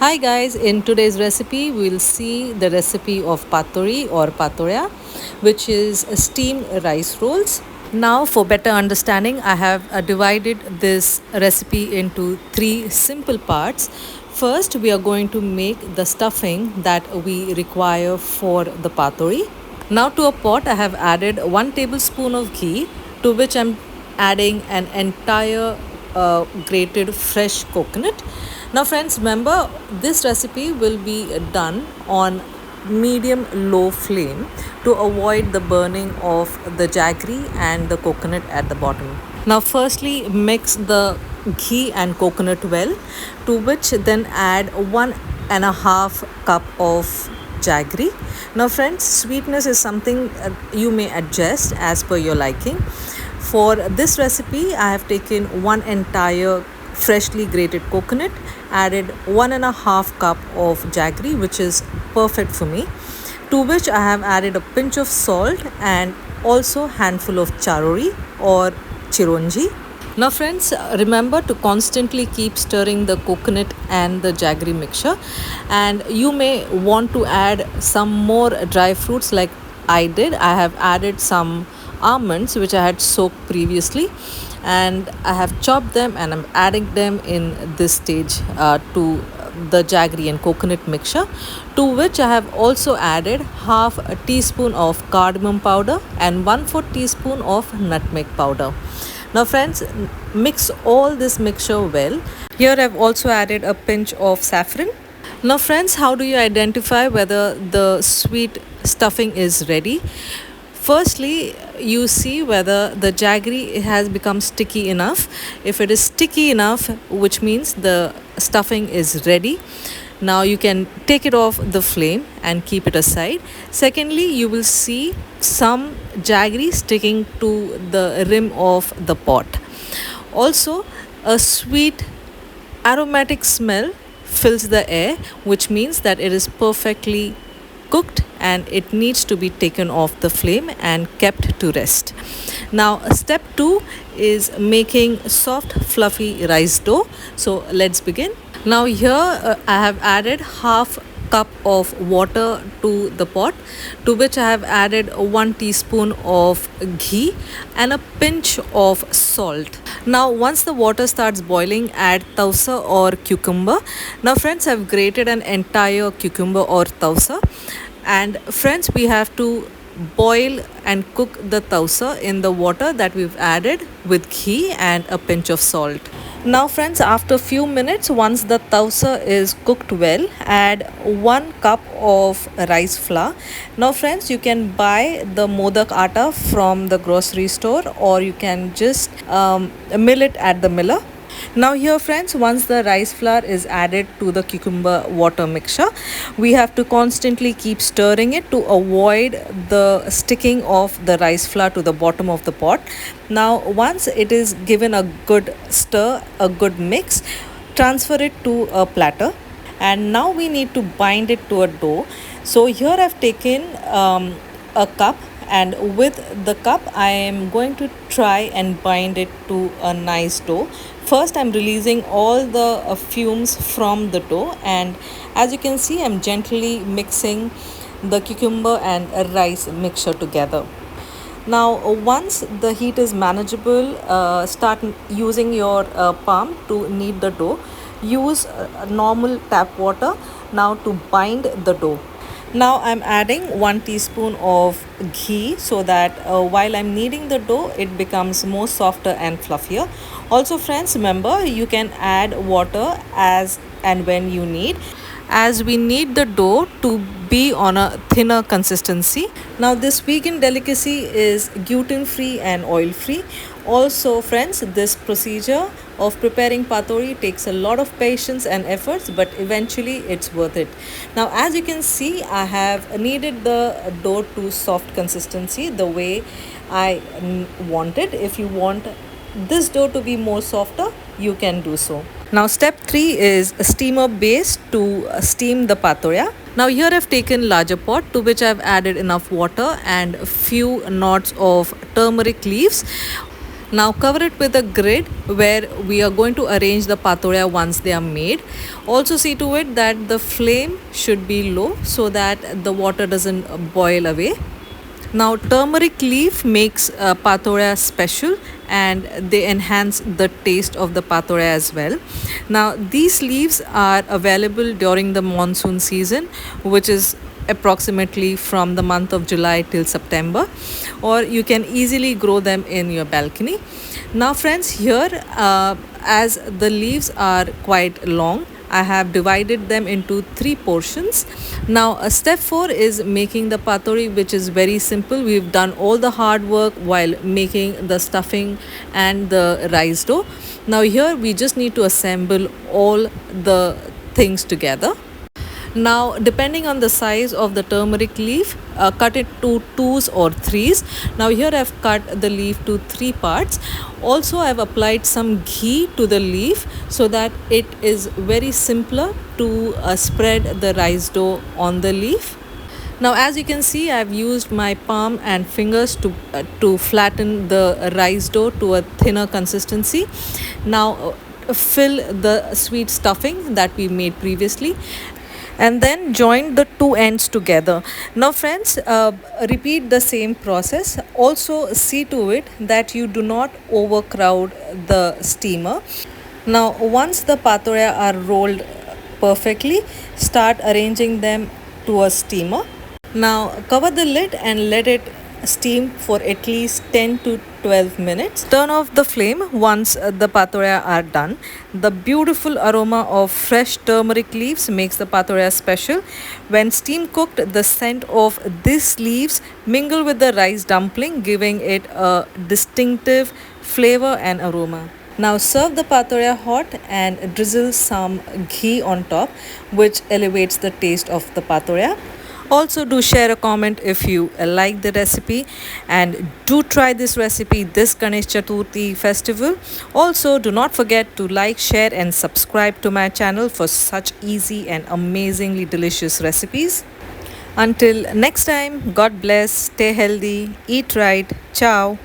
Hi guys, in today's recipe we'll see the recipe of patoli or patoya, which is steamed rice rolls. Now for better understanding, I have divided this recipe into three simple parts. First, we are going to make the stuffing that we require for the patoli. Now to a pot I have added 1 tablespoon of ghee, to which I'm adding an entire grated fresh coconut. Now friends, remember this recipe will be done on medium low flame to avoid the burning of the jaggery and the coconut at the bottom. Now firstly mix the ghee and coconut well, to which then add 1.5 cup of jaggery. Now friends, sweetness is something you may adjust as per your liking. For this recipe I have taken one entire freshly grated coconut, added 1.5 cup of jaggery, which is perfect for me, to which I have added a pinch of salt and also handful of charori or chironji. Now friends, remember to constantly keep stirring the coconut and the jaggery mixture, and you may want to add some more dry fruits like I did. I have added some almonds which I had soaked previously, and I have chopped them and I'm adding them in this stage to the jaggery and coconut mixture, to which I have also added half a teaspoon of cardamom powder and 1/4 teaspoon of nutmeg powder. Now friends, mix all this mixture well. Here I've also added a pinch of saffron. Now friends, how do you identify whether the sweet stuffing is ready? Firstly, you see whether the jaggery has become sticky enough. If it is sticky enough, which means the stuffing is ready, now you can take it off the flame and keep it aside. Secondly, you will see some jaggery sticking to the rim of the pot. Also, a sweet aromatic smell fills the air, which means that it is perfectly cooked and it needs to be taken off the flame and kept to rest. Now step 2 is making soft fluffy rice dough. So let's begin. Now here I have added half cup of water to the pot, to which I have added 1 teaspoon of ghee and a pinch of salt. Now once the water starts boiling, add tausa or cucumber. Now friends, I've grated an entire cucumber or tausa, and friends, we have to boil and cook the tausa in the water that we've added with ghee and a pinch of salt. Now friends, after a few minutes, once the tausa is cooked well, add 1 cup of rice flour. Now friends, you can buy the modak atta from the grocery store, or you can just mill it at the miller. Now here friends, once the rice flour is added to the cucumber water mixture, we have to constantly keep stirring it to avoid the sticking of the rice flour to the bottom of the pot. Now once it is given a good stir, a good mix, transfer it to a platter, and now we need to bind it to a dough. So here I've taken a cup, and with the cup I am going to try and bind it to a nice dough. First I'm releasing all the fumes from the dough, and as you can see I'm gently mixing the cucumber and rice mixture together. Now once the heat is manageable, start using your palm to knead the dough. Use normal tap water now to bind the dough. Now I'm adding 1 teaspoon of ghee, so that while I'm kneading the dough, it becomes more softer and fluffier. Also friends, remember you can add water as and when you need, as we need the dough to be on a thinner consistency. Now this vegan delicacy is gluten free and oil free. Also friends, this procedure of preparing patoli takes a lot of patience and efforts, but eventually it's worth it. Now as you can see, I have kneaded the dough to soft consistency the way I want it. If you want this dough to be more softer, you can do so. Now step 3 is a steamer base to steam the patoya. Now here I've taken larger pot, to which I've added enough water and a few knots of turmeric leaves. Now cover it with a grid where we are going to arrange the patoya once they are made. Also see to it that the flame should be low so that the water doesn't boil away. Now turmeric leaf makes patoya special and they enhance the taste of the patoya as well. Now these leaves are available during the monsoon season, which is approximately from the month of July till September, or you can easily grow them in your balcony. Now friends, here as the leaves are quite long, I have divided them into 3 portions. Now, step 4 is making the patori, which is very simple. We've done all the hard work while making the stuffing and the rice dough. Now, here we just need to assemble all the things together. Now, depending on the size of the turmeric leaf, cut it to 2s or 3s. Now, here I've cut the leaf to 3 parts. Also, I've applied some ghee to the leaf so that it is very simpler to spread the rice dough on the leaf. Now, as you can see, I've used my palm and fingers to flatten the rice dough to a thinner consistency. Now, fill the sweet stuffing that we made previously and then join the 2 ends together. Now friends, repeat the same process. Also see to it that you do not overcrowd the steamer. Now once the patoya are rolled perfectly, start arranging them to a steamer. Now cover the lid and let it steam for at least 10 to 12 minutes. Turn off the flame once the patoya are done. The beautiful aroma of fresh turmeric leaves makes the patoya special. When steam cooked, the scent of these leaves mingle with the rice dumpling, giving it a distinctive flavor and aroma. Now serve the patoya hot and drizzle some ghee on top, which elevates the taste of the patoya. Also, do share a comment if you like the recipe, and do try this recipe this Ganesh Chaturthi festival. Also, do not forget to like, share and subscribe to my channel for such easy and amazingly delicious recipes. Until next time, God bless, stay healthy, eat right, ciao.